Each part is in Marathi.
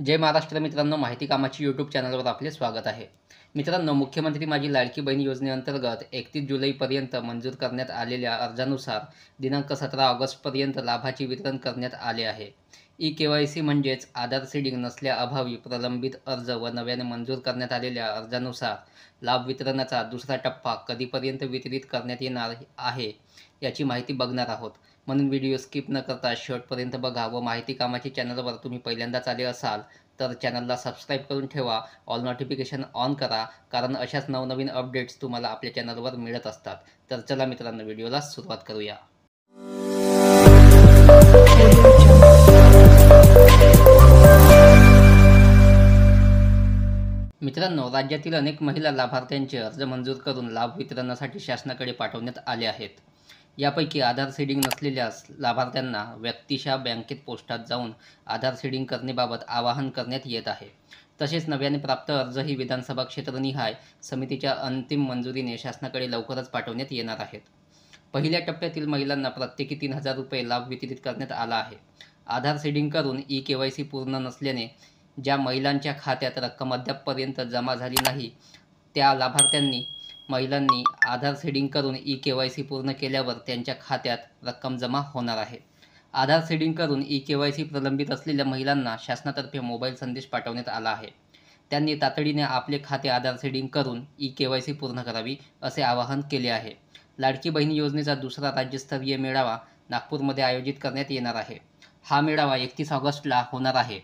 जय महाराष्ट्र मित्रांनो, माहिती कामाची यूट्यूब चॅनलवर आपले स्वागत आहे. मित्रांनो, मुख्यमंत्री माझी लाडकी बहीण योजनेअंतर्गत 31 जुलैपर्यंत मंजूर करण्यात आलेल्या अर्जानुसार दिनांक 17 ऑगस्टपर्यंत लाभाचे वितरण करण्यात आले आहे. ई-केवायसी म्हणजेच आधार सीडिंग नसल्याअभावी प्रलंबित अर्ज व नव्याने मंजूर करण्यात आलेल्या अर्जानुसार लाभ वितरणाचा दुसरा टप्पा कधीपर्यंत वितरित करण्यात येणार आहे याची माहिती बघणार आहोत. म्हणून व्हिडिओ स्किप न करता शेवटपर्यंत बघा व माहिती कामाची चॅनलवर तुम्ही पहिल्यांदाच आले असाल तर चॅनलला सबस्क्राईब करून ठेवा, ऑल नोटिफिकेशन ऑन करा, कारण अशाच नवनवीन अपडेट्स तुम्हाला आपल्या चॅनलवर मिळत असतात. तर चला मित्रांनो, व्हिडिओला सुरुवात करूया. मित्रांनो, राज्यातील अनेक महिला लाभार्थ्यांचे अर्ज मंजूर करून लाभ वितरणासाठी शासनाकडे पाठवण्यात आले आहेत. यापैकी आधार सीडिंग नसलेल्या लाभार्थ्यांना व्यक्तिशः बँकेत पोस्टात जाऊन आधार सीडिंग करण्याबाबत आवाहन करण्यात येत आहे. तसेच नव्याने प्राप्त अर्जही विधानसभा क्षेत्रनिहाय समितीच्या अंतिम मंजुरीने शासनाकडे लवकरच पाठवण्यात येणार आहेत. पहिल्या टप्प्यातील महिलांना प्रत्येकी 3,000 रुपये लाभ वितरित करण्यात आला आहे. आधार सीडिंग करून ई-केवायसी पूर्ण नसल्याने ज्या महिलांच्या खात्यात रक्कम अद्यापपर्यंत जमा झाली नाही त्या महिलांनी आधार सीडिंग करून ई-केवायसी पूर्ण केल्यावर त्यांच्या खात्यात रक्कम जमा होणार आहे. आधार सीडिंग करून ई-केवायसी प्रलंबित असलेल्या महिलांना शासनातर्फे मोबाईल संदेश पाठवण्यात आला आहे. त्यांनी तातडीने आपले खाते आधार सीडिंग करून ई-केवायसी पूर्ण करावी असे आवाहन केले आहे. लाडकी बहीण योजनेचा दुसरा राज्यस्तरीय मेळावा नागपूरमध्ये आयोजित करण्यात येणार आहे. हा मेळावा 31 ऑगस्टला होणार आहे.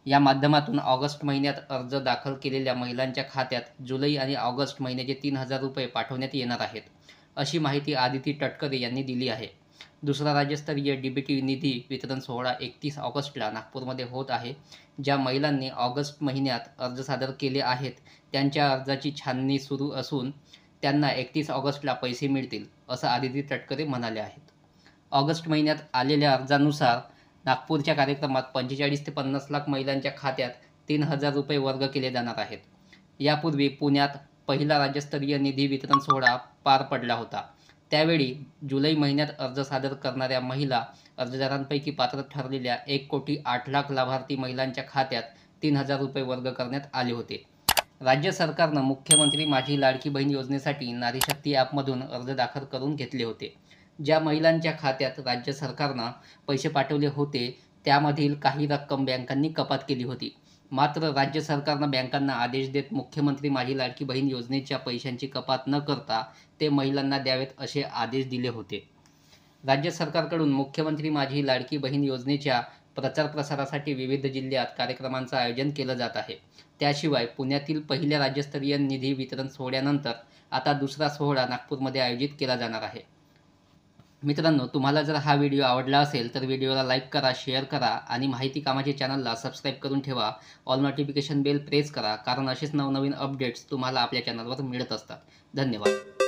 या माध्यमातून ऑगस्ट महिन्यात अर्ज दाखल केलेल्या महिलांच्या खात्यात जुलै आणि ऑगस्ट महिन्याचे 3,000 रुपये पाठवण्यात येणार आहेत, अशी माहिती आदिती तटकरे यांनी दिली आहे. दुसरा राज्यस्तरीय डीबीटी निधी वितरण सोहळा 31 ऑगस्टला नागपूरमध्ये होत आहे. ज्या महिलांनी ऑगस्ट महिन्यात अर्ज सादर केले आहेत त्यांच्या अर्जाची छाननी सुरू असून त्यांना 31 ऑगस्टला पैसे मिळतील, असं आदिती तटकरे म्हणाले आहेत. ऑगस्ट महिन्यात आलेल्या अर्जानुसार नागपूरच्या कार्यक्रमात 45 ते 50 लाख महिलांच्या खात्यात 3,000 रुपये वर्ग केले जाणार आहेत. यापूर्वी पुण्यात पहिला राज्यस्तरीय निधी वितरण सोहळा पार पडला होता. त्यावेळी जुलै महिन्यात अर्ज सादर करणाऱ्या महिला अर्जदारांपैकी पात्र ठरलेल्या 1,08,00,000 लाभार्थी महिलांच्या खात्यात 3,000 रुपये वर्ग करण्यात आले होते. राज्य सरकारनं मुख्यमंत्री माझी लाडकी बहीण योजनेसाठी नारी शक्ती ॲपमधून अर्ज दाखल करून घेतले होते. ज्या महिलांच्या खात्यात राज्य सरकारनं पैसे पाठवले होते त्यामधील काही रक्कम बँकांनी कपात केली होती. मात्र राज्य सरकारनं बँकांना आदेश देत मुख्यमंत्री माझी लाडकी बहीण योजनेच्या पैशांची कपात न करता ते महिलांना द्यावेत असे आदेश दिले होते. राज्य सरकारकडून मुख्यमंत्री माझी लाडकी बहीण योजनेच्या प्रचार प्रसारासाठी विविध जिल्ह्यात कार्यक्रमांचं आयोजन केलं जात आहे. त्याशिवाय पुण्यातील पहिल्या राज्यस्तरीय निधी वितरण सोहळ्यानंतर आता दुसरा सोहळा नागपूरमध्ये आयोजित केला जाणार आहे. मित्रांनो, तुम्हाला जर हा व्हिडिओ आवडला असेल तर व्हिडिओला लाईक करा, शेअर करा आणि माहिती कामाचे चॅनलला सबस्क्राईब करून ठेवा. ऑल नोटिफिकेशन बेल प्रेस करा, कारण असेच नवनवीन अपडेट्स तुम्हाला आपल्या चॅनलवर मिळत असतात. धन्यवाद.